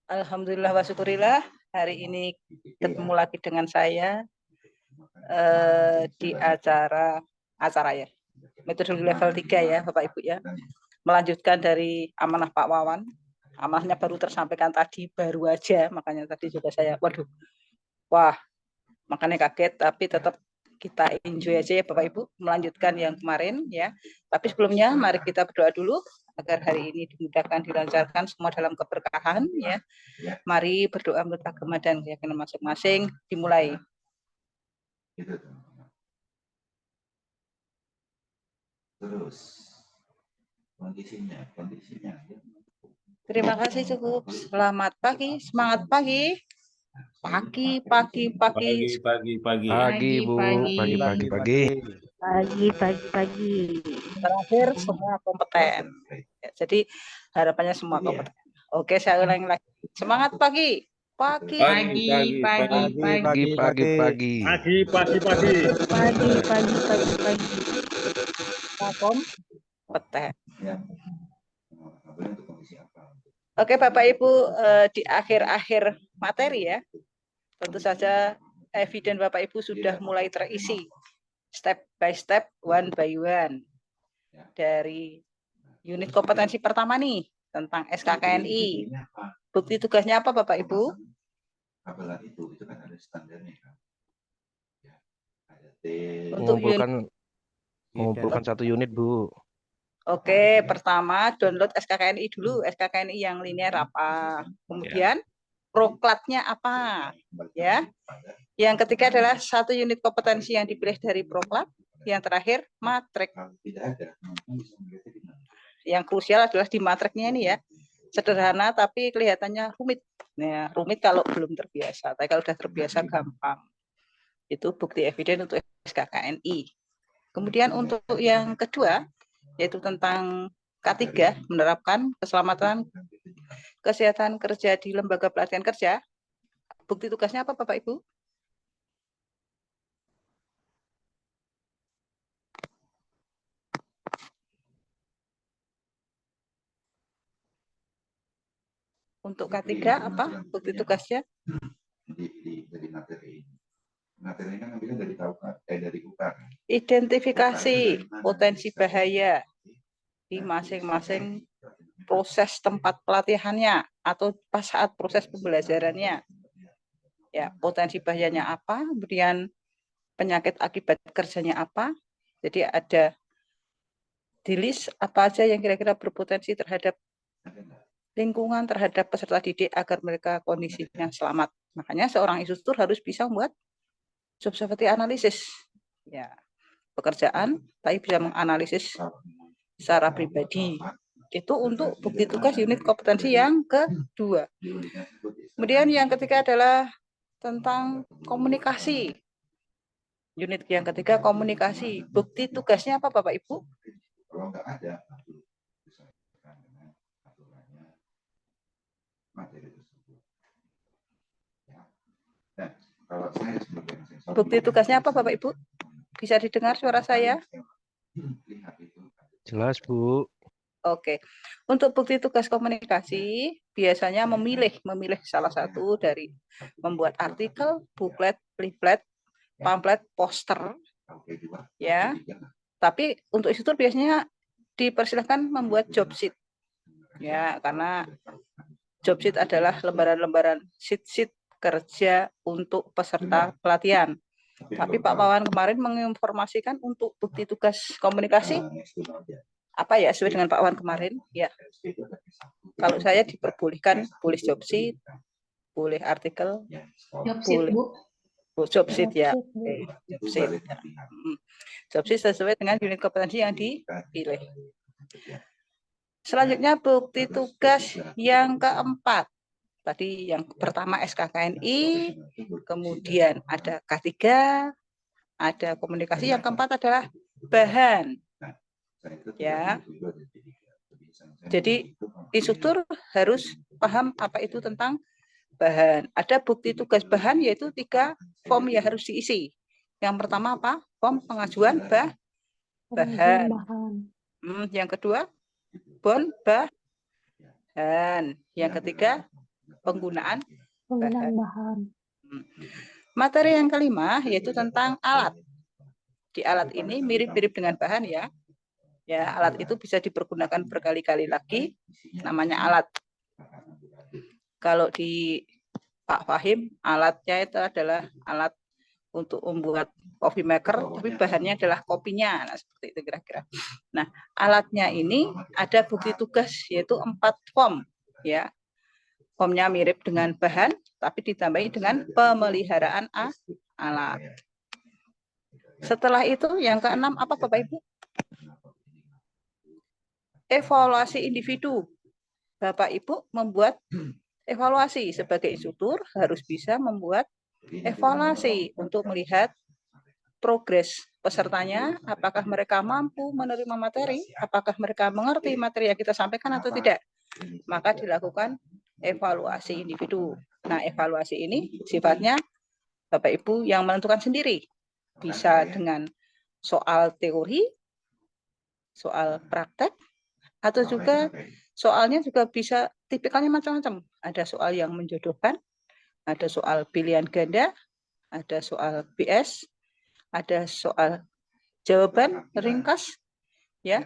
Alhamdulillah wa syukurillah, hari ini ketemu lagi dengan saya di acara ya metodologi level 3 ya Bapak Ibu ya, melanjutkan dari amanah Pak Wawan. Amanahnya baru tersampaikan tadi, baru aja, makanya tadi juga saya makanya kaget, tapi tetap kita enjoy aja ya Bapak Ibu, melanjutkan yang kemarin ya. Tapi sebelumnya mari kita berdoa dulu agar hari ini dimudahkan, dilancarkan semua dalam keberkahan ya. Mari berdoa menurut agama dan keyakinan masing-masing, dimulai. Terus kondisinya. Terima kasih, cukup. Selamat pagi, semangat pagi. Pagi. Bu. Pagi. Terakhir semua kompeten. Ya, jadi harapannya semua kompeten. Oke, saya ulangi lagi. Semangat pagi. Pagi. Kompeten. Oke, Bapak Ibu, di akhir-akhir materi ya, tentu saja eviden Bapak Ibu sudah mulai terisi step by step, one by one, dari unit kompetensi pertama nih tentang SKKNI. Bukti tugasnya apa Bapak Ibu? Itu kan ada standarnya kan. Untuk mengumpulkan satu unit, Bu. Oke, pertama download SKKNI dulu. SKKNI yang linear apa? Kemudian proklatnya apa? Ya. Yang ketiga adalah satu unit kompetensi yang dipilih dari proklat. Yang terakhir matrek. Yang krusial adalah di matreknya ini ya. Sederhana tapi kelihatannya rumit. Nah, rumit kalau belum terbiasa. Tapi kalau sudah terbiasa gampang. Itu bukti eviden untuk SKKNI. Kemudian untuk yang kedua, yaitu tentang K3, menerapkan keselamatan kesehatan kerja di lembaga pelatihan kerja. Bukti tugasnya apa Bapak Ibu? Untuk K3 apa bukti tugasnya? Dari materi. Materinya ngambilnya dari UKAR. Identifikasi potensi bahaya di masing-masing proses tempat pelatihannya atau pas saat proses pembelajarannya. Ya, potensi bahayanya apa, kemudian penyakit akibat kerjanya apa. Jadi ada di list apa aja yang kira-kira berpotensi terhadap lingkungan, terhadap peserta didik agar mereka kondisinya selamat. Makanya seorang instruktur harus bisa membuat job safety analysis. Ya, pekerjaan, tapi bisa menganalisis secara pribadi. Itu untuk bukti tugas unit kompetensi yang kedua. Kemudian yang ketiga adalah tentang komunikasi. Unit yang ketiga komunikasi. Bukti tugasnya apa Bapak Ibu? Kalau nggak ada, disesuaikan dengan aturannya materi tersebut. Ya. Dan kalau saya sebagai sensor, bukti tugasnya apa Bapak Ibu? Bisa didengar suara saya? Jelas, Bu. Oke. Untuk bukti tugas komunikasi, biasanya memilih salah satu dari membuat artikel, booklet, leaflet, pamflet, poster. Ya. Tapi untuk instruktur biasanya dipersilahkan membuat job sheet. Ya, karena job sheet adalah lembaran-lembaran sheet kerja untuk peserta pelatihan. Tapi Pak Wawan kemarin menginformasikan untuk bukti tugas komunikasi apa ya, sesuai dengan Pak Wawan kemarin ya. Kalau saya diperbolehkan boleh job sheet, boleh artikel, boleh job sheet ya. Job sheet. Ya. Job sheet sesuai dengan unit kompetensi yang dipilih. Selanjutnya bukti tugas yang keempat. Tadi yang pertama SKKNI, kemudian ada K3, ada komunikasi, yang keempat adalah bahan. Ya. Jadi instruktur harus paham apa itu tentang bahan. Ada bukti tugas bahan yaitu 3 form yang harus diisi. Yang pertama apa? Form pengajuan bahan. Yang kedua, Dan yang ketiga, penggunaan bahan. materi yang kelima yaitu tentang alat. Di alat ini mirip-mirip dengan bahan ya. Ya, alat itu bisa dipergunakan berkali-kali lagi, namanya alat. Kalau di Pak Fahim, alatnya itu adalah alat untuk membuat coffee maker, tapi bahannya adalah kopinya. Nah, seperti itu kira-kira. Nah, alatnya ini ada bukti tugas yaitu 4 form ya. Formnya mirip dengan bahan, tapi ditambahi dengan pemeliharaan alat. Setelah itu yang keenam apa Bapak Ibu? Evaluasi individu. Bapak Ibu membuat evaluasi sebagai instruktur harus bisa membuat evaluasi untuk melihat progres pesertanya, apakah mereka mampu menerima materi, apakah mereka mengerti materi yang kita sampaikan atau tidak. Maka dilakukan evaluasi individu. Nah, evaluasi ini sifatnya Bapak Ibu yang menentukan sendiri. Bisa dengan soal teori, soal praktek, atau juga soalnya juga bisa tipikalnya macam-macam. Ada soal yang menjodohkan, ada soal pilihan ganda, ada soal BS, ada soal jawaban ringkas, ya,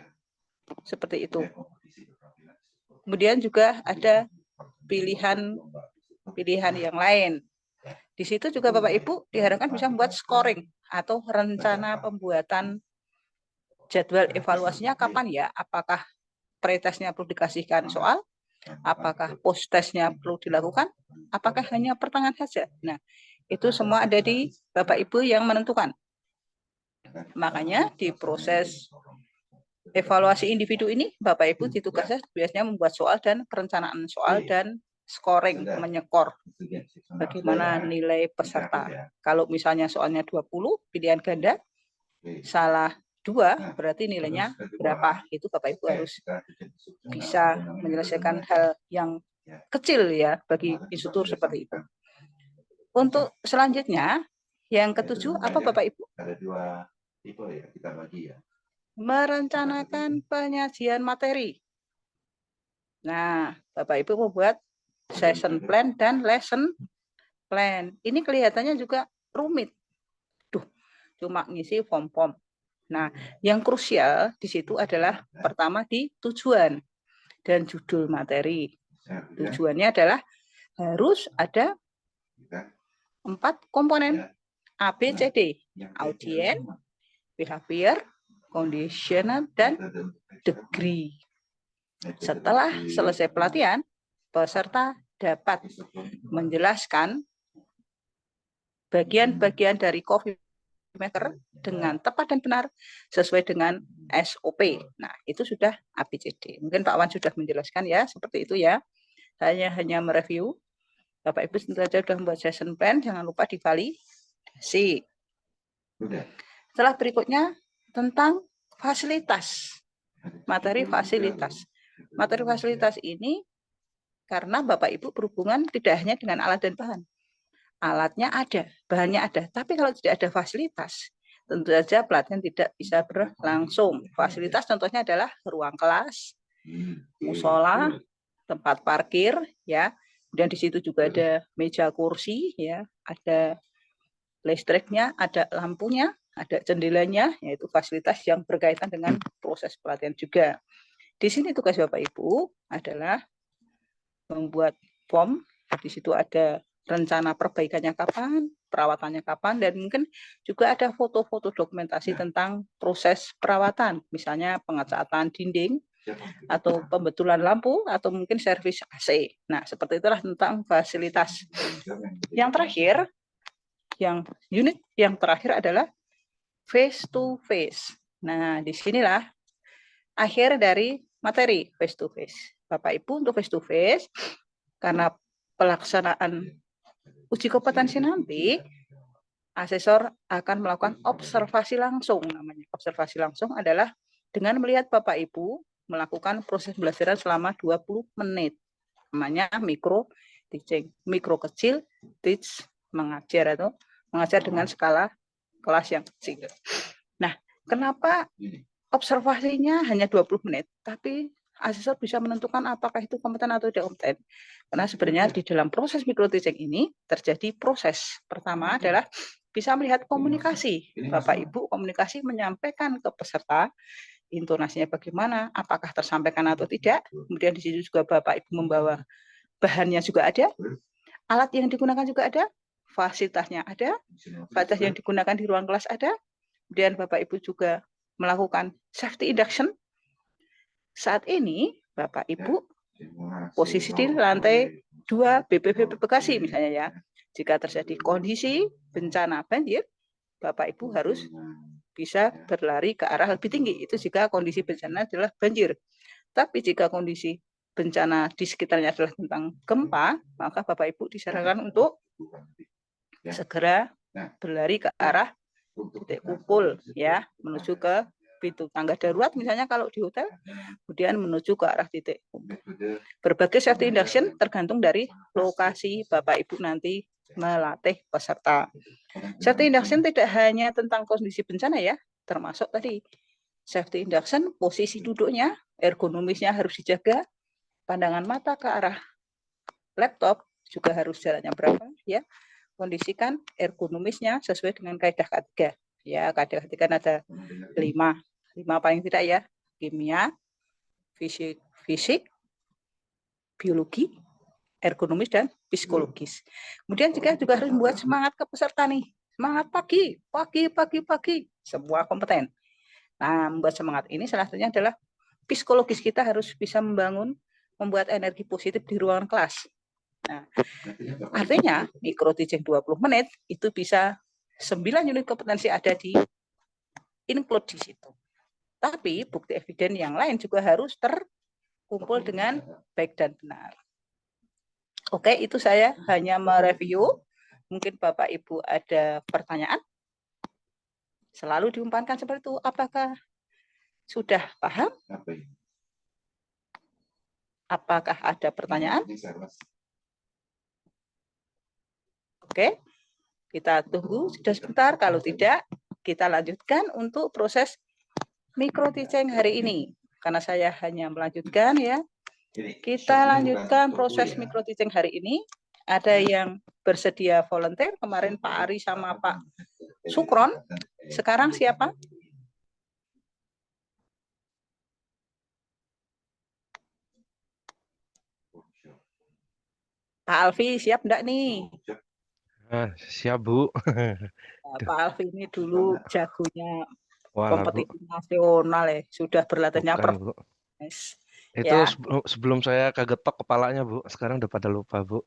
seperti itu. Kemudian juga ada pilihan yang lain. Di situ juga Bapak Ibu diharapkan bisa membuat scoring atau rencana pembuatan jadwal evaluasinya kapan ya, apakah pretesnya perlu dikasihkan soal, apakah post-tesnya perlu dilakukan, apakah hanya pertengahan saja. Nah, itu semua ada di Bapak Ibu yang menentukan. Makanya di proses evaluasi individu ini, Bapak Ibu ditugaskan biasanya membuat soal dan perencanaan soal dan scoring, menyekor bagaimana nilai peserta. Kalau misalnya soalnya 20, pilihan ganda, salah 2, berarti nilainya berapa. Itu Bapak Ibu harus bisa menyelesaikan hal yang kecil ya bagi instruktur seperti itu. Untuk selanjutnya, yang ketujuh, apa Bapak Ibu? Ada 2 tipe ya, kita bagi ya. Merencanakan penyajian materi. Nah, Bapak Ibu membuat session plan dan lesson plan. Ini kelihatannya juga rumit. Cuma ngisi form-form. Nah, yang krusial di situ adalah pertama di tujuan dan judul materi. Tujuannya adalah harus ada 4 komponen A, B, C, D. Audien, behavior, conditional, dan degree. Setelah selesai pelatihan, peserta dapat menjelaskan bagian-bagian dari coffee maker dengan tepat dan benar sesuai dengan SOP. Nah, itu sudah ABCD. Mungkin Pak Wan sudah menjelaskan ya, seperti itu ya. Saya hanya mereview. Bapak Ibu tentu saja sudah membuat session plan, jangan lupa divalidasi. Setelah berikutnya tentang fasilitas. Materi fasilitas. Materi fasilitas ini karena Bapak Ibu berhubungan tidak hanya dengan alat dan bahan. Alatnya ada, bahannya ada. Tapi kalau tidak ada fasilitas, tentu saja pelatihan tidak bisa berlangsung. Fasilitas contohnya adalah ruang kelas, musola, tempat parkir, ya. Dan di situ juga ada meja kursi, ya, ada listriknya, ada lampunya, ada jendelanya, yaitu fasilitas yang berkaitan dengan proses pelatihan juga. Di sini tugas Bapak Ibu adalah membuat form. Di situ ada rencana perbaikannya kapan, perawatannya kapan, dan mungkin juga ada foto-foto dokumentasi tentang proses perawatan, misalnya pengecatan dinding, atau pembetulan lampu, atau mungkin servis AC. Nah, seperti itulah tentang fasilitas. Yang terakhir, unit yang terakhir adalah face to face. Nah, disinilah akhir dari materi face to face. Bapak Ibu untuk face to face, karena pelaksanaan uji kompetensi nanti, asesor akan melakukan observasi langsung. Namanya observasi langsung adalah dengan melihat Bapak Ibu melakukan proses pembelajaran selama 20 menit. Namanya micro teaching. Mikro kecil, teach mengajar, atau mengajar dengan skala kelas yang kecil. Nah, kenapa observasinya hanya 20 menit, tapi asesor bisa menentukan apakah itu kompeten atau tidak kompeten. Karena sebenarnya di dalam proses micro teaching ini terjadi proses. Pertama adalah bisa melihat komunikasi. Bapak Ibu komunikasi menyampaikan ke peserta, intonasinya bagaimana, apakah tersampaikan atau tidak. Kemudian di situ juga Bapak Ibu membawa bahannya juga ada, alat yang digunakan juga ada, fasilitasnya ada, fasilitas yang digunakan di ruang kelas ada. Kemudian Bapak Ibu juga melakukan safety induction. Saat ini Bapak Ibu posisi di lantai 2 BPBD Bekasi misalnya ya. Jika terjadi kondisi bencana banjir, Bapak Ibu harus bisa berlari ke arah lebih tinggi. Itu jika kondisi bencana adalah banjir. Tapi jika kondisi bencana di sekitarnya adalah tentang gempa, maka Bapak Ibu disarankan untuk segera berlari ke arah titik kumpul ya, menuju ke pintu tangga darurat misalnya kalau di hotel, kemudian menuju ke arah titik kumpul. Berbagai safety induction tergantung dari lokasi Bapak Ibu nanti melatih peserta. Safety induction tidak hanya tentang kondisi bencana ya, termasuk tadi safety induction, posisi duduknya, ergonomisnya harus dijaga, pandangan mata ke arah laptop juga harus jaraknya berapa ya. Kondisikan ergonomisnya sesuai dengan kaidah ketiga. Ya, kaidah ketiga ada 5 paling tidak ya. Kimia, fisik, biologi, ergonomis dan psikologis. Kemudian juga harus membuat semangat ke peserta nih. Semangat pagi. Semua kompeten. Nah, membuat semangat ini salah satunya adalah psikologis kita harus bisa membuat energi positif di ruangan kelas. Nah, artinya micro teaching 20 menit itu bisa 9 unit kompetensi ada di include di situ. Tapi bukti eviden yang lain juga harus terkumpul dengan baik dan benar. Oke, itu saya hanya mereview. Mungkin Bapak Ibu ada pertanyaan? Selalu diumpankan seperti itu. Apakah sudah paham? Apakah ada pertanyaan? Oke, kita tunggu sudah sebentar. Kalau tidak, kita lanjutkan untuk proses micro teaching hari ini. Karena saya hanya melanjutkan ya. Kita lanjutkan proses micro teaching hari ini. Ada yang bersedia volunteer. Kemarin Pak Ari sama Pak Sukron. Sekarang siapa? Pak Alfi siap enggak nih? Siap, Bu. Nah, Pak Alfi ini dulu jagonya Walah, Bu. kompetisi nasional ya. Sudah berlatihnya Bukan, Bu. profesional. Itu Ya, sebelum saya kagetok kepalanya, Bu. Sekarang udah pada lupa, Bu.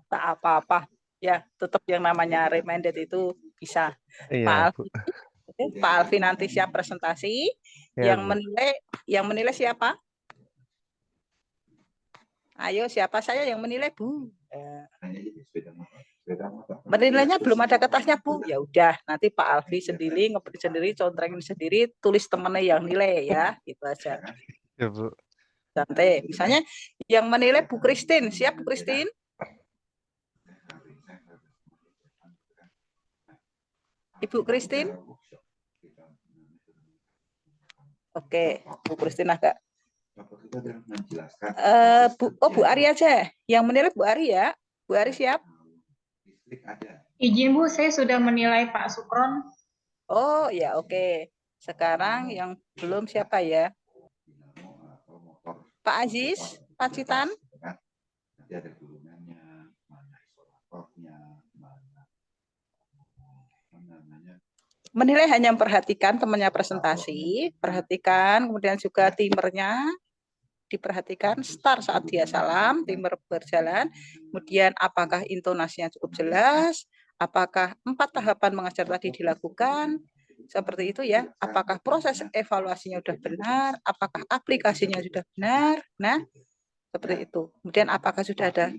tak apa-apa. Ya, tetap yang namanya reminded itu bisa. Iya, Pak Bu. Alfi, Pak Alfi nanti siap presentasi. Ya, Yang Bu. menilai siapa? Ayo, siapa saya yang menilai, Bu? Menilainya belum ada kertasnya, Bu. Ya udah, nanti Pak Alfi sendiri ngeprint sendiri, contrengin sendiri, tulis temennya yang nilai ya, itu aja. Ya, Bu. Santai. Misalnya yang menilai Bu Christine, siap Bu Christine? Ibu Christine? Oke, Bu Christine agak. Bu Ari aja. Yang menilai Bu Ari ya. Bu Ari siap? Izin Bu, saya sudah menilai Pak Sukron. Oh ya oke. Sekarang yang belum siapa ya? Pak Aziz, Pak Citan? Menilai hanya memperhatikan temannya presentasi, perhatikan, kemudian juga timernya, diperhatikan start saat dia salam, timer berjalan, kemudian apakah intonasinya cukup jelas, apakah 4 tahapan mengajar tadi dilakukan, seperti itu ya, apakah proses evaluasinya sudah benar, apakah aplikasinya sudah benar, nah seperti itu. Kemudian apakah sudah ada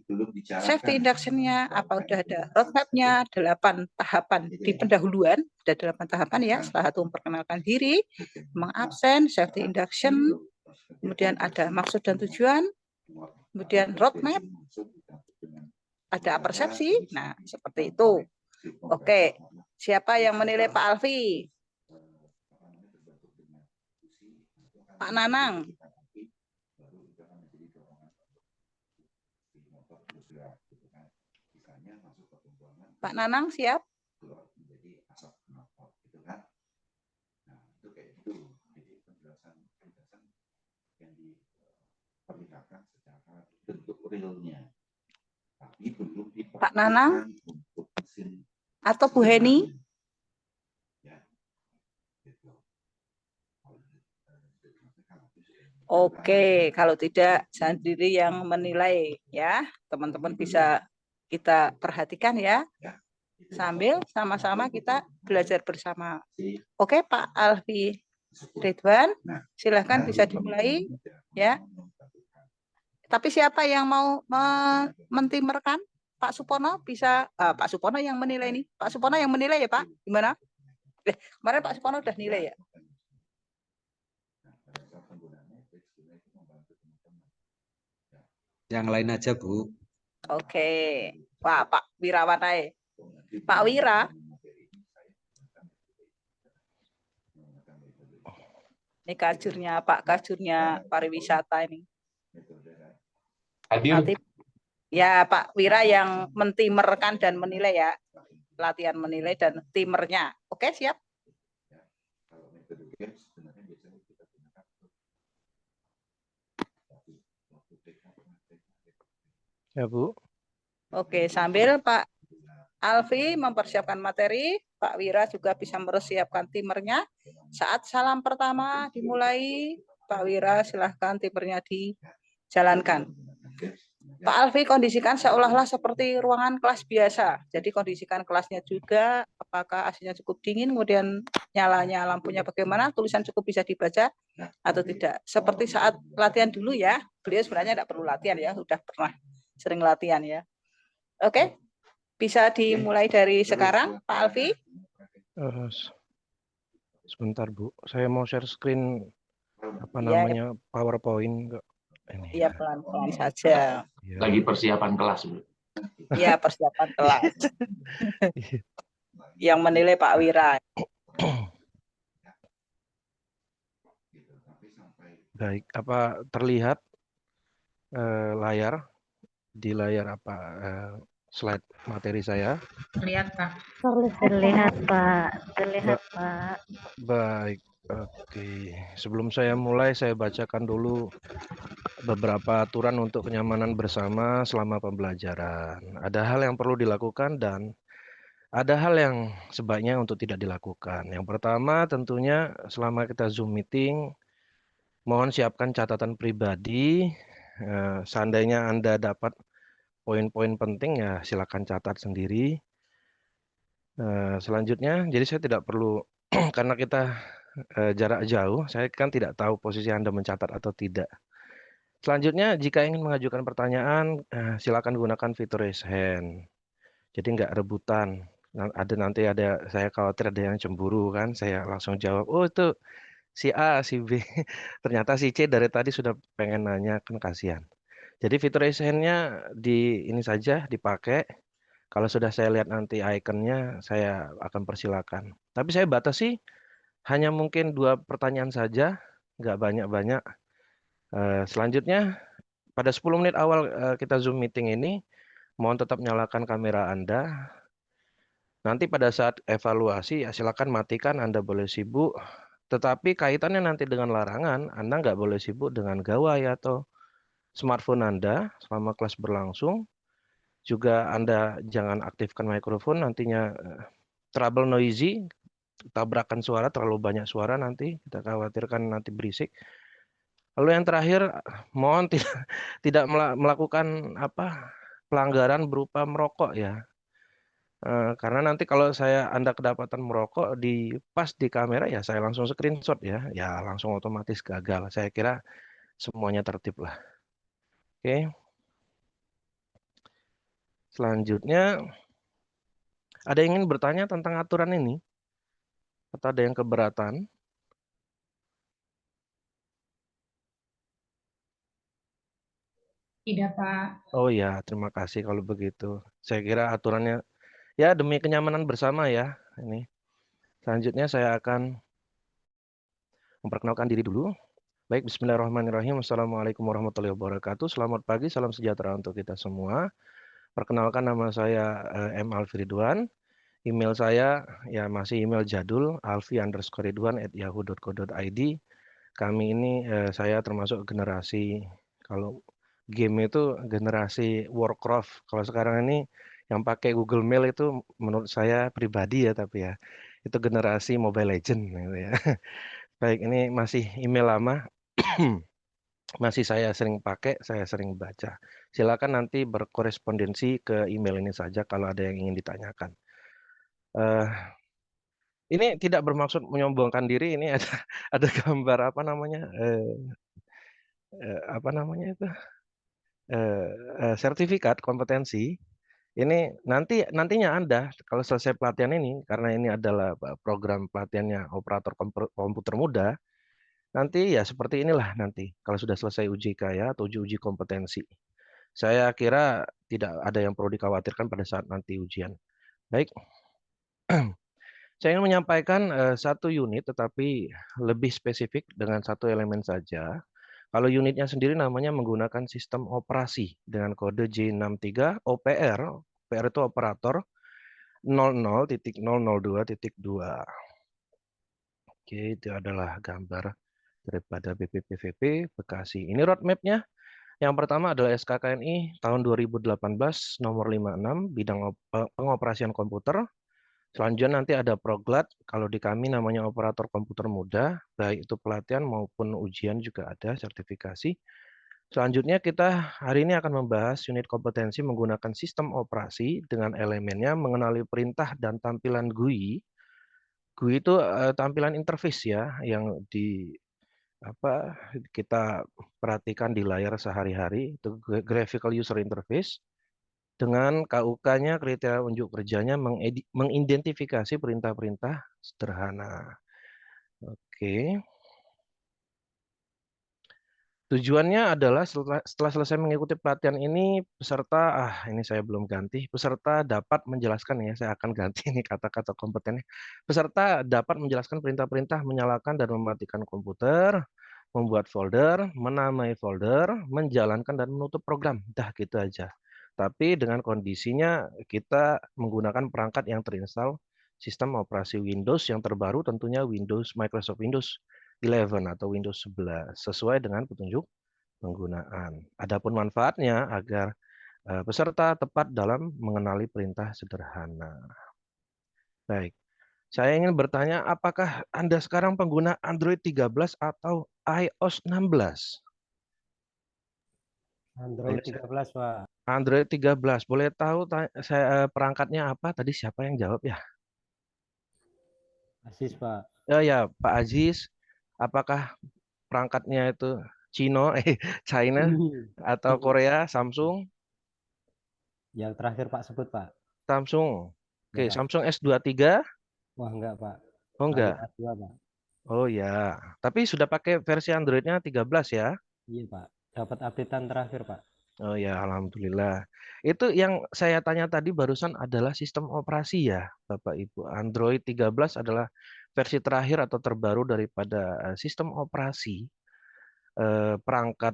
safety induction-nya, apa sudah ada roadmap-nya, 8 tahapan di pendahuluan, ada 8 tahapan ya, salah satu memperkenalkan diri, mengabsen, safety induction, kemudian ada maksud dan tujuan, kemudian roadmap, ada persepsi, nah seperti itu. Oke, siapa yang menilai Pak Alfi? Pak Nanang. bergerak gitu kan. Misalnya masuk ke pembuangan Pak Nanang siap? keluar menjadi asap knalpot gitu kan. Nah, itu kayak gitu. Jadi penjelasan yang diperlihatkan secara bentuk realnya. Tapi belum Pak Nanang dipraktikkan untuk mesin atau Bu Heni? ya. Gitu. Oke, kalau tidak sendiri yang menilai ya. Teman-teman bisa kita perhatikan ya. Sambil sama-sama kita belajar bersama. Oke, Pak Alfi Ridwan, silahkan bisa dimulai ya. Tapi siapa yang mau mentimerkan? Pak Supono bisa, Pak Supono yang menilai nih. Pak Supono yang menilai ya Pak, gimana? Kemarin Pak Supono udah nilai ya. Yang lain aja, Bu. Oke, wah Pak Wirawan aja. Pak Wira, ini kajurnya Pak, kajurnya pariwisata ini. Nanti ya Pak Wira yang mentimerkan dan menilai ya, latihan menilai dan timernya. Oke, siap? Kalau metode game sebenarnya biasanya kita gunakan Ya, Bu. Oke, sambil Pak Alfi mempersiapkan materi, Pak Wira juga bisa mempersiapkan timernya. Saat salam pertama dimulai, Pak Wira silahkan timernya dijalankan. Pak Alfi kondisikan seolah-olah seperti ruangan kelas biasa. Jadi kondisikan kelasnya juga, apakah AC-nya cukup dingin, kemudian nyalanya lampunya bagaimana, tulisan cukup bisa dibaca atau tidak. Seperti saat latihan dulu ya, beliau sebenarnya tidak perlu latihan ya, sudah pernah sering latihan ya. Oke, bisa dimulai dari sekarang, Pak Alfi. Sebentar, Bu. Saya mau share screen apa Iya, namanya PowerPoint enggak? Ini. iya pelan-pelan saja. Ya. Lagi persiapan kelas, Bu. Iya, persiapan kelas. Yang menilai Pak Wira. Baik, apa terlihat layar di layar apa slide materi saya? Lihat, Pak. Terlihat Pak, terlihat Pak. Baik, oke. Sebelum saya mulai, saya bacakan dulu beberapa aturan untuk kenyamanan bersama selama pembelajaran. Ada hal yang perlu dilakukan dan ada hal yang sebaiknya untuk tidak dilakukan. Yang pertama tentunya selama kita Zoom meeting, mohon siapkan catatan pribadi. Seandainya Anda dapat poin-poin penting ya silakan catat sendiri. Selanjutnya, jadi saya tidak perlu karena kita jarak jauh, saya kan tidak tahu posisi Anda mencatat atau tidak. Selanjutnya, jika ingin mengajukan pertanyaan, silakan gunakan fitur raise hand. Jadi nggak rebutan. Nanti ada saya khawatir ada yang cemburu kan, saya langsung jawab, oh itu si A, si B. Ternyata si C dari tadi sudah pengen nanya, kan kasihan. Jadi fitur raise hand-nya di ini saja dipakai. Kalau sudah saya lihat nanti ikonnya, saya akan persilakan. Tapi saya batasi hanya mungkin 2 pertanyaan saja, nggak banyak-banyak. Selanjutnya, pada 10 menit awal kita Zoom meeting ini, mohon tetap nyalakan kamera Anda. Nanti pada saat evaluasi, ya silakan matikan, Anda boleh sibuk. Tetapi kaitannya nanti dengan larangan, Anda nggak boleh sibuk dengan gawai atau smartphone Anda selama kelas berlangsung. Juga Anda jangan aktifkan mikrofon, nantinya trouble noisy, tabrakan suara, terlalu banyak suara nanti, kita khawatirkan nanti berisik. Lalu yang terakhir, mohon tidak melakukan pelanggaran berupa merokok ya. Karena nanti kalau Anda kedapatan merokok pas di kamera ya saya langsung screenshot ya, ya langsung otomatis gagal. Saya kira semuanya tertib lah. Oke. Selanjutnya, ada yang ingin bertanya tentang aturan ini? Atau ada yang keberatan? Tidak, Pak. Oh ya, terima kasih kalau begitu. Saya kira aturannya ya demi kenyamanan bersama ya. Ini. Selanjutnya saya akan memperkenalkan diri dulu. Baik, bismillahirrahmanirrahim. Assalamualaikum warahmatullahi wabarakatuh. Selamat pagi, salam sejahtera untuk kita semua. Perkenalkan, nama saya M. Alfi Ridwan. Email saya ya masih email jadul alfi_ridwan@yahoo.co.id. Kami ini saya termasuk generasi, kalau game itu generasi Warcraft. Kalau sekarang ini yang pakai Google Mail itu menurut saya pribadi ya, tapi ya itu generasi Mobile Legend gitu ya. Baik, ini masih email lama. Masih saya sering pakai, saya sering baca. Silakan nanti berkorespondensi ke email ini saja kalau ada yang ingin ditanyakan. Ini tidak bermaksud menyombongkan diri. Ini ada gambar apa namanya, apa namanya itu, sertifikat kompetensi. Ini nantinya Anda kalau selesai pelatihan ini, karena ini adalah program pelatihannya operator komputer muda. Nanti ya seperti inilah nanti kalau sudah selesai UJK ya, atau uji kompetensi. Saya kira tidak ada yang perlu dikhawatirkan pada saat nanti ujian. Baik, saya ingin menyampaikan satu unit tetapi lebih spesifik dengan satu elemen saja. Kalau unitnya sendiri namanya menggunakan sistem operasi dengan kode J63 OPR. OPR itu operator 00.002.2. Oke, itu adalah gambar daripada BPPVP Bekasi. Ini roadmap-nya. Yang pertama adalah SKKNI tahun 2018 nomor 56 bidang pengoperasian komputer. Selanjutnya nanti ada Proglat, kalau di kami namanya operator komputer muda, baik itu pelatihan maupun ujian juga ada sertifikasi. Selanjutnya kita hari ini akan membahas unit kompetensi menggunakan sistem operasi dengan elemennya mengenali perintah dan tampilan GUI. GUI itu tampilan interface ya yang kita perhatikan di layar sehari-hari, itu graphical user interface. Dengan KUK-nya, kriteria unjuk kerjanya mengidentifikasi perintah-perintah sederhana. Oke. Tujuannya adalah setelah selesai mengikuti pelatihan ini, ini saya belum ganti, peserta dapat menjelaskan ya, saya akan ganti ini kata-kata kompetennya. Peserta dapat menjelaskan perintah-perintah menyalakan dan mematikan komputer, membuat folder, menamai folder, menjalankan dan menutup program. Dah gitu aja. Tapi dengan kondisinya kita menggunakan perangkat yang terinstall sistem operasi Windows yang terbaru, tentunya Microsoft Windows 11 atau Windows 11 sesuai dengan petunjuk penggunaan. Adapun manfaatnya agar peserta tepat dalam mengenali perintah sederhana. Baik, saya ingin bertanya, apakah Anda sekarang pengguna Android 13 atau iOS 16? Android 13, Pak. Android 13. Boleh tahu saya perangkatnya apa? Tadi siapa yang jawab ya? Aziz, Pak. Oh ya, Pak Aziz. Apakah perangkatnya itu China atau Korea, Samsung? Yang terakhir Pak sebut, Pak. Samsung. Ya, Oke, Pak. Samsung S23? Wah, enggak, Pak. Oh Baru enggak. A2, Pak. Oh ya. Tapi sudah pakai versi Androidnya 13 ya? Iya, Pak. Dapat updatean terakhir, Pak. Oh ya, alhamdulillah. Itu yang saya tanya tadi barusan adalah sistem operasi ya, Bapak Ibu. Android 13 adalah versi terakhir atau terbaru daripada sistem operasi perangkat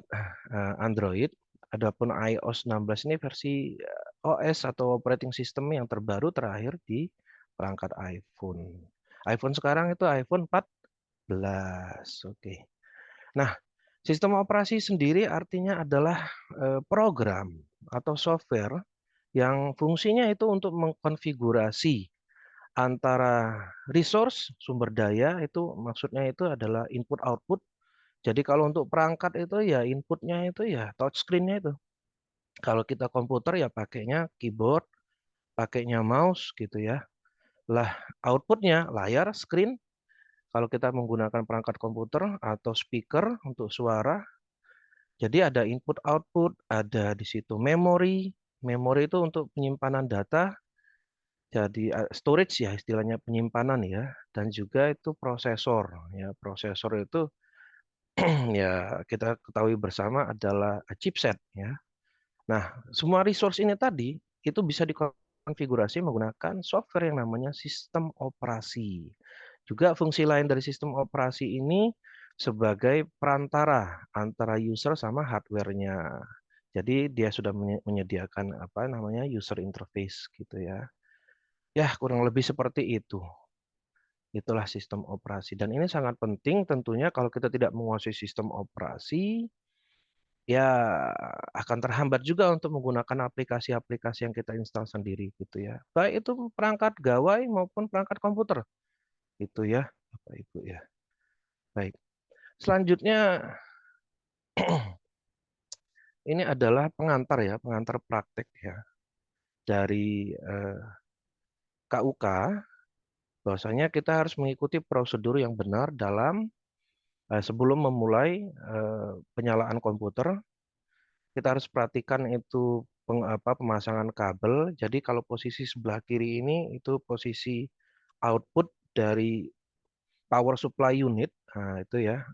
Android. Adapun iOS 16 ini versi OS atau operating system yang terbaru terakhir di perangkat iPhone. iPhone sekarang itu iPhone 14. Oke. Nah, sistem operasi sendiri artinya adalah program atau software yang fungsinya itu untuk mengkonfigurasi antara resource, sumber daya, itu maksudnya itu adalah input output. Jadi kalau untuk perangkat itu ya inputnya itu ya touchscreen-nya itu. Kalau kita komputer ya pakainya keyboard, pakainya mouse gitu ya. Lah outputnya layar, screen. Kalau kita menggunakan perangkat komputer atau speaker untuk suara, jadi ada input output, ada di situ memori. Memori itu untuk penyimpanan data. Jadi storage ya istilahnya penyimpanan ya, dan juga itu prosesor ya. Prosesor itu ya kita ketahui bersama adalah chipset ya. Nah, semua resource ini tadi itu bisa dikonfigurasi menggunakan software yang namanya sistem operasi. Juga fungsi lain dari sistem operasi ini sebagai perantara antara user sama hardware-nya. Jadi dia sudah menyediakan apa namanya user interface gitu ya. Ya, kurang lebih seperti itu. Itulah sistem operasi. Dan ini sangat penting tentunya kalau kita tidak menguasai sistem operasi, ya akan terhambat juga untuk menggunakan aplikasi-aplikasi yang kita install sendiri gitu ya. Baik itu perangkat gawai maupun perangkat komputer. Itu ya, Bapak Ibu ya. Baik. Selanjutnya ini adalah pengantar ya, pengantar praktek ya dari KUK, bahwasanya kita harus mengikuti prosedur yang benar dalam sebelum memulai penyalaan komputer. Kita harus perhatikan itu pemasangan kabel. Jadi kalau posisi sebelah kiri ini itu posisi output dari power supply unit. Nah, itu ya.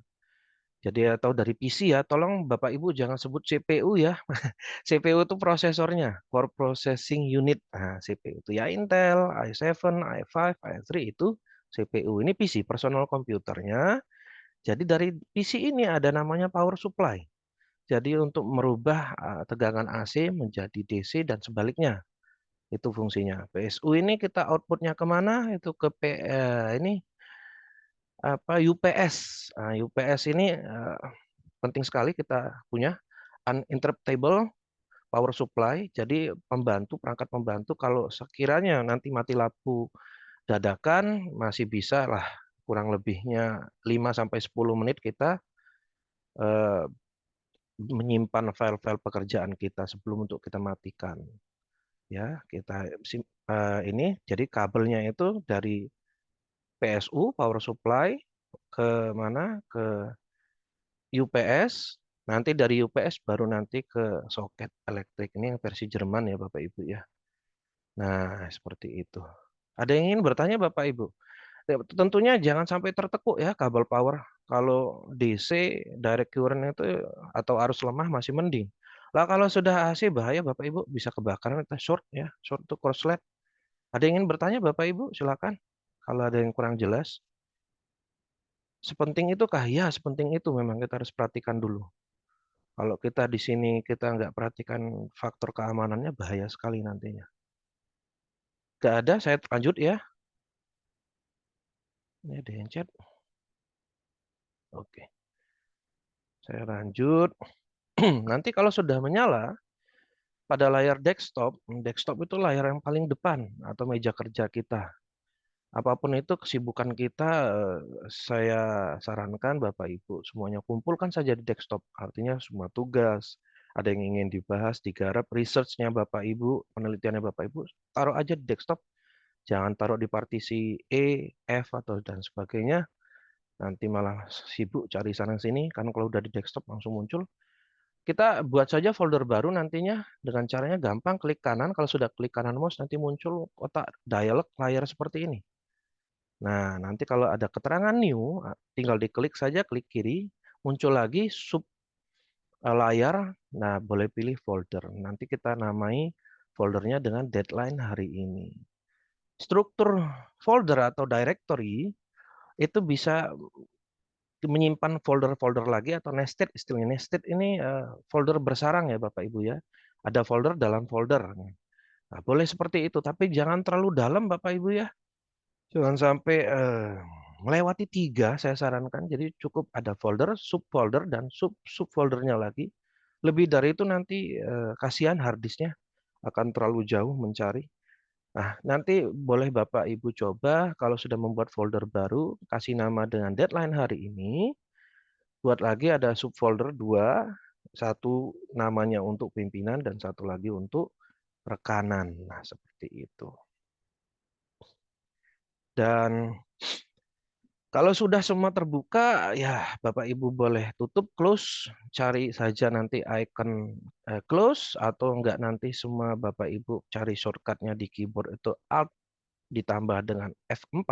Jadi atau dari PC ya, tolong Bapak Ibu jangan sebut CPU ya. CPU itu prosesornya, Core Processing Unit. Nah, CPU itu ya Intel, i7, i5, i3 itu CPU. Ini PC, personal komputernya. Jadi dari PC ini ada namanya power supply. Jadi untuk merubah tegangan AC menjadi DC dan sebaliknya. Itu fungsinya. PSU ini kita outputnya kemana? Itu ke ini apa UPS. Nah, UPS ini penting sekali kita punya uninterruptible power supply. Jadi perangkat pembantu kalau sekiranya nanti mati lampu dadakan masih bisa lah kurang lebihnya 5 sampai 10 menit kita menyimpan file-file pekerjaan kita sebelum untuk kita matikan. Ya, kita ini jadi kabelnya itu dari PSU power supply ke mana? Ke UPS. Nanti dari UPS baru nanti ke soket elektrik. Ini yang versi Jerman ya Bapak Ibu ya. Nah, seperti itu. Ada yang ingin bertanya Bapak Ibu? Tentunya jangan sampai tertekuk ya kabel power. Kalau DC direct current itu atau arus lemah masih mending. Lah kalau sudah AC bahaya Bapak Ibu bisa kebakaran atau short ya, short to korslet. Ada yang ingin bertanya Bapak Ibu? Silakan. Kalau ada yang kurang jelas. Sepenting itu kah? Ya, sepenting itu memang kita harus perhatikan dulu. Kalau kita di sini kita nggak perhatikan faktor keamanannya bahaya sekali nantinya. Nggak ada, saya lanjut ya. Ini ada yang chat. Oke. Saya lanjut. Nanti kalau sudah menyala, pada layar desktop itu layar yang paling depan atau meja kerja kita. Apapun itu kesibukan kita, saya sarankan Bapak Ibu semuanya kumpulkan saja di desktop. Artinya semua tugas, ada yang ingin dibahas, digarap, research-nya Bapak Ibu, penelitiannya Bapak Ibu, taruh aja di desktop. Jangan taruh di partisi E, F, atau dan sebagainya. Nanti malah sibuk cari sana-sini, karena kalau udah di desktop langsung muncul. Kita buat saja folder baru nantinya dengan caranya gampang, klik kanan. Kalau sudah klik kanan mouse, nanti muncul kotak dialog layar seperti ini. Nah, nanti kalau ada keterangan new, tinggal diklik saja, klik kiri, muncul lagi sub layar. Nah, boleh pilih folder. Nanti kita namai foldernya dengan deadline hari ini. Struktur folder atau directory itu bisa menyimpan folder-folder lagi atau nested, istilahnya nested ini folder bersarang ya Bapak Ibu ya. Ada folder dalam folder. Nah, boleh seperti itu, tapi jangan terlalu dalam Bapak Ibu ya. Jangan sampai melewati 3 saya sarankan. Jadi cukup ada folder, subfolder, dan subfoldernya lagi. Lebih dari itu nanti kasihan harddisknya akan terlalu jauh mencari. Nah, nanti boleh Bapak Ibu coba kalau sudah membuat folder baru, kasih nama dengan deadline hari ini. Buat lagi ada subfolder 2, satu namanya untuk pimpinan dan satu lagi untuk rekanan. Nah, seperti itu. Dan kalau sudah semua terbuka, ya Bapak Ibu boleh tutup, close, cari saja nanti icon close, atau enggak nanti semua Bapak Ibu cari shortcutnya di keyboard itu Alt ditambah dengan F4,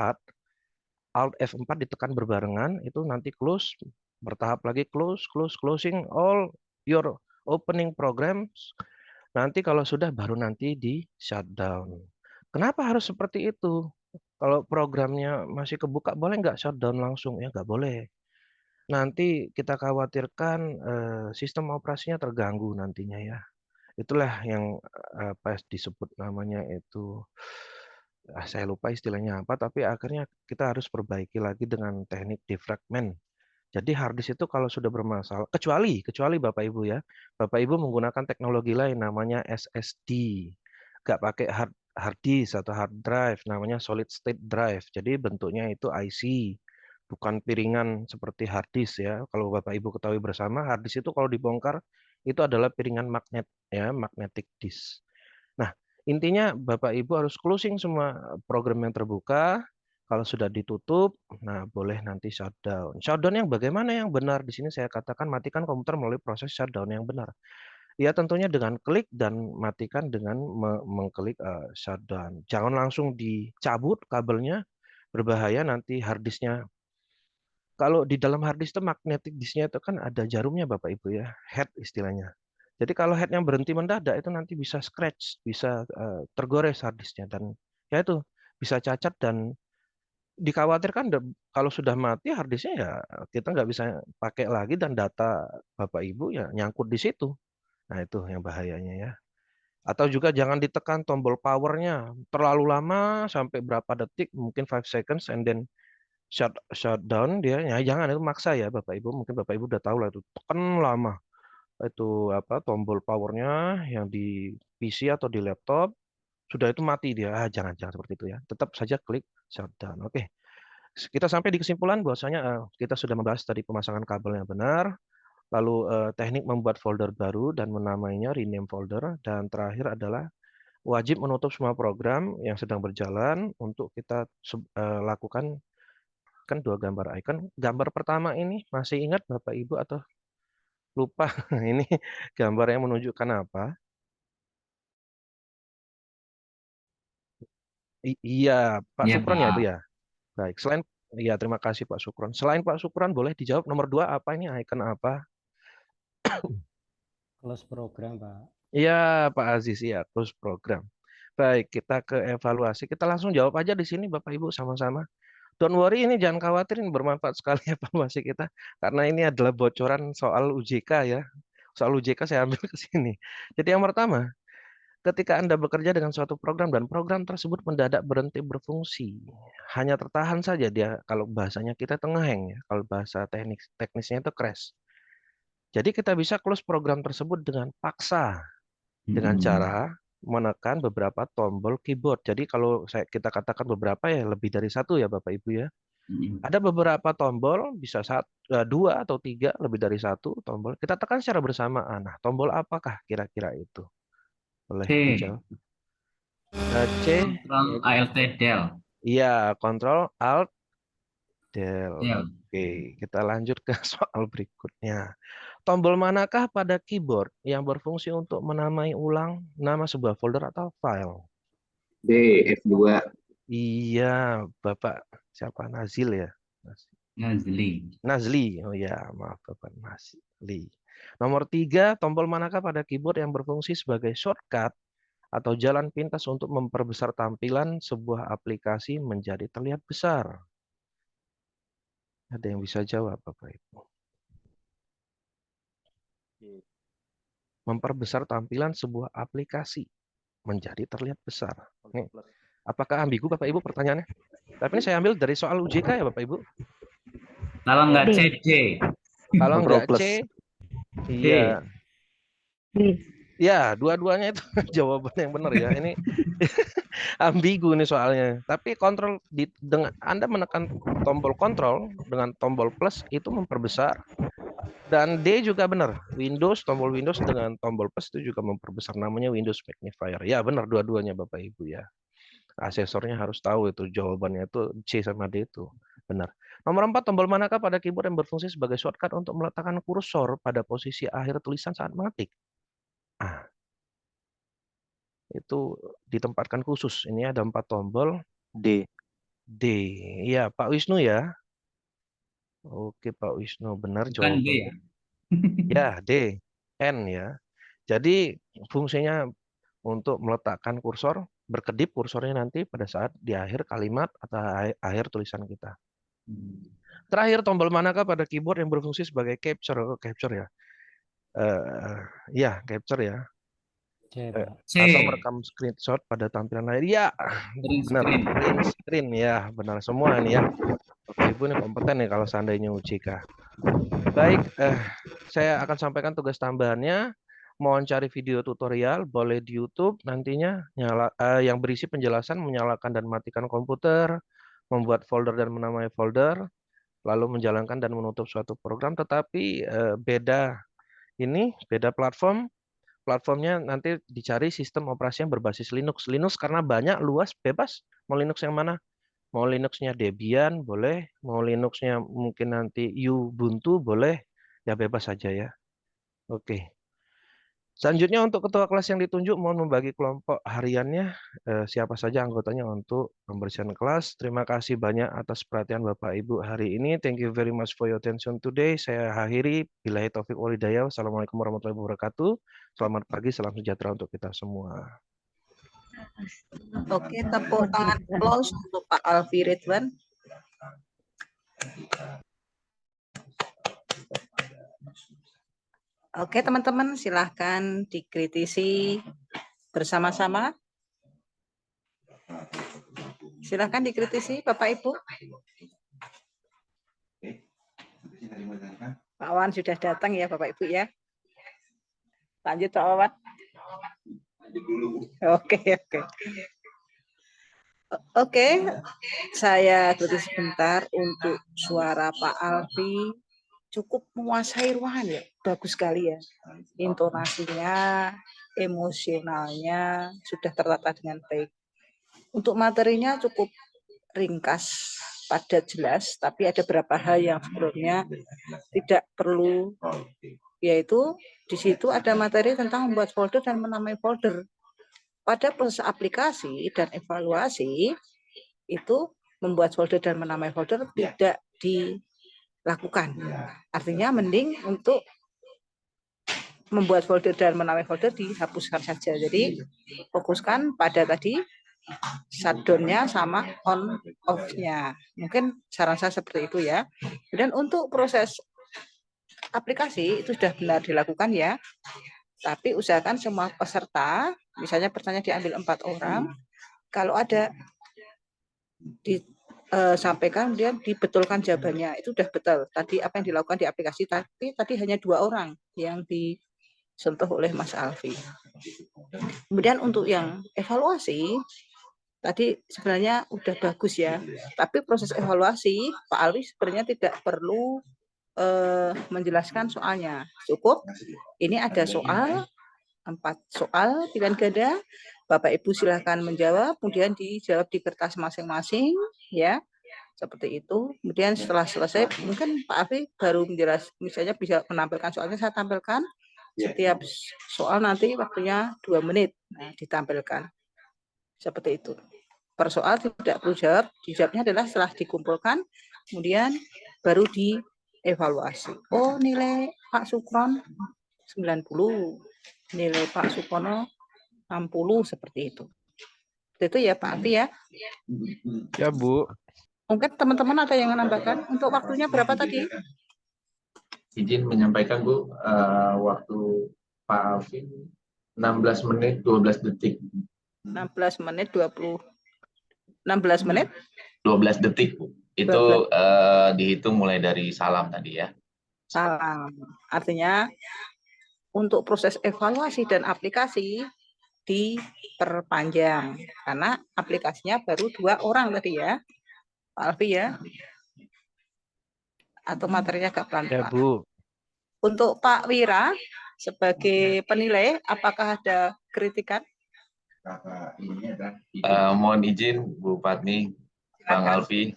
Alt F4 ditekan berbarengan, itu nanti close, bertahap lagi close, closing all your opening programs. Nanti kalau sudah baru nanti di shutdown. Kenapa harus seperti itu? Kalau programnya masih kebuka, boleh nggak shutdown langsung? Ya nggak boleh. nanti kita khawatirkan sistem operasinya terganggu nantinya ya. Itulah yang apa disebut namanya itu, saya lupa istilahnya apa, tapi akhirnya kita harus perbaiki lagi dengan teknik defragment. Jadi hard disk itu kalau sudah bermasalah, kecuali Bapak Ibu ya, Bapak Ibu menggunakan teknologi lain namanya SSD, nggak pakai hard disk atau hard drive, namanya solid state drive. Jadi bentuknya itu IC, bukan piringan seperti hard disk ya. Kalau Bapak Ibu ketahui bersama, hard disk itu kalau dibongkar itu adalah piringan magnet ya, magnetic disk. Nah, intinya Bapak Ibu harus closing semua program yang terbuka. Kalau sudah ditutup, nah boleh nanti shutdown. Shutdown yang bagaimana yang benar? Di sini saya katakan matikan komputer melalui proses shutdown yang benar. Ya tentunya dengan klik dan matikan dengan mengklik shutdown. Jangan langsung dicabut kabelnya, berbahaya nanti hard disknya. Kalau di dalam hard disk itu magnetic disknya itu kan ada jarumnya Bapak Ibu ya, head istilahnya. Jadi kalau headnya berhenti mendadak itu nanti bisa scratch, bisa tergores hard disknya dan ya itu bisa cacat dan dikhawatirkan kalau sudah mati hard disknya ya kita nggak bisa pakai lagi dan data Bapak Ibu ya nyangkut di situ. Nah itu yang bahayanya ya. Atau juga jangan ditekan tombol powernya terlalu lama sampai berapa detik, mungkin 5 seconds and then shutdown dia ya jangan itu maksa ya Bapak Ibu, mungkin Bapak Ibu udah tahu lah itu tekan lama itu apa tombol powernya yang di PC atau di laptop sudah itu mati dia jangan seperti itu ya, tetap saja klik shutdown. Oke, kita sampai di kesimpulan bahwasanya kita sudah membahas tadi pemasangan kabel yang benar, lalu teknik membuat folder baru dan menamainya rename folder, dan terakhir adalah wajib menutup semua program yang sedang berjalan untuk kita lakukan. Kan 2 gambar icon. Gambar pertama ini masih ingat Bapak Ibu atau lupa? Ini gambar yang menunjukkan apa? Iya, Pak Iya, Sukron ya Pak. itu ya. Baik, iya terima kasih Pak Sukron. Selain Pak Sukron boleh dijawab nomor 2 apa ini icon apa? Close program, Pak. Iya, Pak Aziz ya, close program. Baik, kita ke evaluasi. Kita langsung jawab aja di sini Bapak Ibu sama-sama. Don't worry, ini jangan khawatir, ini bermanfaat sekali evaluasi kita karena ini adalah bocoran soal UJK ya. Soal UJK saya ambil ke sini. Jadi yang pertama, ketika Anda bekerja dengan suatu program dan program tersebut mendadak berhenti berfungsi, hanya tertahan saja dia, kalau bahasanya kita hang ya, kalau bahasa teknisnya itu crash. Jadi kita bisa close program tersebut dengan paksa, dengan cara menekan beberapa tombol keyboard. Jadi kalau kita katakan beberapa ya lebih dari satu ya Bapak Ibu ya. Ada beberapa tombol, bisa 2 atau 3, lebih dari 1 tombol. Kita tekan secara bersamaan. Nah, tombol apakah kira-kira itu? Boleh C. dijawab. C. Ctrl Alt Del. Iya, Ctrl Alt Del. Del. Oke, kita lanjut ke soal berikutnya. Tombol manakah pada keyboard yang berfungsi untuk menamai ulang nama sebuah folder atau file? D, F2. Iya, Bapak siapa? Nazil ya? Nazli. Oh ya, maaf Bapak Nazli. Nomor 3, tombol manakah pada keyboard yang berfungsi sebagai shortcut atau jalan pintas untuk memperbesar tampilan sebuah aplikasi menjadi terlihat besar? Ada yang bisa jawab Bapak Ibu? Memperbesar tampilan sebuah aplikasi menjadi terlihat besar. Nih, apakah ambigu Bapak Ibu pertanyaannya? Tapi ini saya ambil dari soal UJK ya Bapak Ibu. Kalau nggak C, D. Kalau nggak C, iya. Ya, dua-duanya itu jawaban yang benar ya. Ini ambigu nih soalnya. Tapi kontrol dengan Anda menekan tombol kontrol dengan tombol plus itu memperbesar. Dan D juga benar. Tombol Windows dengan tombol plus itu juga memperbesar, namanya Windows Magnifier. Ya, benar dua-duanya Bapak Ibu ya. Asesornya harus tahu itu jawabannya itu C sama D itu. Benar. Nomor 4, tombol manakah pada keyboard yang berfungsi sebagai shortcut untuk meletakkan kursor pada posisi akhir tulisan saat mengetik? Itu ditempatkan khusus. Ini ada 4 tombol. D. Iya, Pak Wisnu ya. Oke, Pak Wisnu benar Bukan D ya? jawabannya. Ya, D. N ya. Jadi fungsinya untuk meletakkan kursor, berkedip kursornya nanti pada saat di akhir kalimat atau akhir tulisan kita. Terakhir, tombol manakah pada keyboard yang berfungsi sebagai capture? Oh, capture ya. Ya, capture ya. C, Pak. C. Atau merekam screenshot pada tampilan layar. Ya, Green benar. screen. Print screen ya, benar semua ini ya. Bapak Ibu ini kompeten nih kalau seandainya UJK. Baik, saya akan sampaikan tugas tambahannya. Mohon cari video tutorial, boleh di YouTube nantinya yang berisi penjelasan menyalakan dan matikan komputer, membuat folder dan menamai folder, lalu menjalankan dan menutup suatu program. Tetapi beda platform. Platformnya nanti dicari sistem operasi yang berbasis Linux. Linux karena banyak, luas, bebas. Mau Linux yang mana? Mau Linuxnya Debian boleh, mau Linuxnya mungkin nanti Ubuntu boleh, ya bebas saja ya. Oke. Selanjutnya untuk ketua kelas yang ditunjuk mohon membagi kelompok hariannya siapa saja anggotanya untuk pembersihan kelas. Terima kasih banyak atas perhatian Bapak Ibu hari ini. Thank you very much for your attention today. Saya akhiri. Billahi taufik wal hidayah. Wassalamualaikum warahmatullahi wabarakatuh. Selamat pagi, salam sejahtera untuk kita semua. Oke, tepuk tangan close untuk Pak Alfi Ridwan. Oke, teman-teman, silahkan dikritisi bersama-sama. Silahkan dikritisi, Bapak Ibu. Pak Wawan sudah datang ya, Bapak Ibu ya. Lanjut, Pak Wawan. Oke, saya kritisi sebentar untuk suara Pak Alfi. Cukup menguasai ruangan ya, bagus sekali ya. Intonasinya, emosionalnya sudah tertata dengan baik. Untuk materinya cukup ringkas, padat, jelas, tapi ada beberapa hal yang sebenarnya tidak perlu, yaitu di situ ada materi tentang membuat folder dan menamai folder. Pada proses aplikasi dan evaluasi itu membuat folder dan menamai folder tidak dilakukan. Artinya mending untuk membuat folder dan menamai folder dihapuskan saja. Jadi fokuskan pada tadi shutdown-nya sama on off-nya. Mungkin saran saya seperti itu ya. Dan untuk proses aplikasi itu sudah benar dilakukan ya. Tapi usahakan semua peserta, misalnya pertanyaan diambil 4 orang, kalau ada disampaikan kemudian dibetulkan jawabannya, itu sudah betul. Tadi apa yang dilakukan di aplikasi, tapi tadi hanya 2 orang yang disentuh oleh Mas Alfi. Kemudian untuk yang evaluasi, tadi sebenarnya udah bagus ya, tapi proses evaluasi Pak Alwi sebenarnya tidak perlu menjelaskan soalnya. Cukup ini ada soal, 4 soal pilihan ganda, Bapak Ibu silahkan menjawab, kemudian dijawab di kertas masing-masing ya, seperti itu. Kemudian setelah selesai mungkin Pak Alwi baru menjelaskan, misalnya bisa menampilkan soalnya, saya tampilkan setiap soal nanti waktunya 2 menit, nah, ditampilkan seperti itu. Per soal tidak perlu jawab, dijawabnya adalah setelah dikumpulkan, kemudian baru dievaluasi. Oh, nilai Pak Sukron 90, nilai Pak Sukono 60, seperti itu. Itu ya Pak Alfi ya. Ya Bu. Mungkin teman-teman ada yang menambahkan, untuk waktunya berapa tadi? Izin menyampaikan Bu, waktu Pak Alfi 16 menit 12 detik. 16 menit 12 detik Bu. Itu dihitung mulai dari salam tadi ya. Salam. Artinya untuk proses evaluasi dan aplikasi diperpanjang karena aplikasinya baru 2 orang tadi ya, Pak Alfi ya. Atau materinya agak pelan-pelan. Ya Bu. Untuk Pak Wira sebagai penilai, apakah ada kritikan? Mohon izin Bu Patmi, Bang Alfi.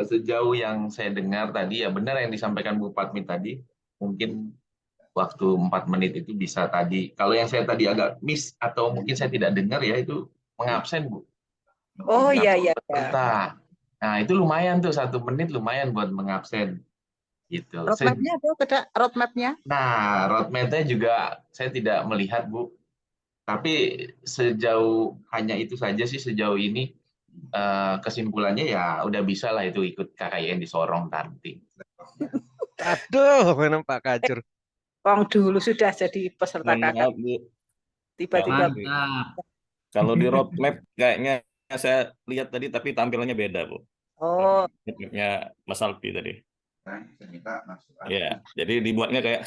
Sejauh yang saya dengar tadi ya benar yang disampaikan Bu Patmi tadi, mungkin waktu 4 menit itu bisa tadi. Kalau yang saya tadi agak miss atau mungkin saya tidak dengar ya itu mengabsen Bu. Oh iya. Nah itu lumayan tuh 1 menit lumayan buat mengabsen. Gitu. Roadmap-nya ada roadmap-nya? Nah roadmap-nya juga saya tidak melihat Bu. Tapi sejauh hanya itu saja sih sejauh ini. kesimpulannya ya udah bisa lah itu ikut KKN di Sorong nanti. Aduh, mana Pak Kacur. Wong dulu sudah jadi peserta Mohon KKN, maaf Bu, tiba-tiba Mantap. kalau di roadmap kayaknya saya lihat tadi tapi tampilannya beda Bu. oh Roadmapnya Mas Alfi tadi. Kan saya minta masukan. Ya, jadi dibuatnya kayak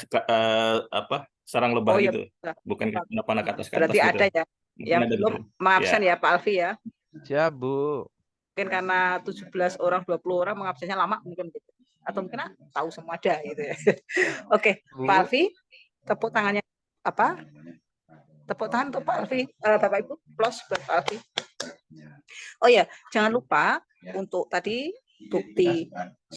apa sarang oh lebah ya gitu, bukan panah ke atas berarti gitu. ada ya Mungkin yang ada belum gitu. mengabsen ya Pak Alfi ya. Siap, Bu. Mungkin karena 17 orang 20 orang mengabsennya lama mungkin gitu. Atau mungkin tahu semua ada gitu ya. Oke, Bu. Pak Alfi, tepuk tangannya apa? Tepuk tangan untuk Pak Alfi. Bapak Ibu, plus buat Pak Alfi. Oh ya, jangan lupa untuk tadi bukti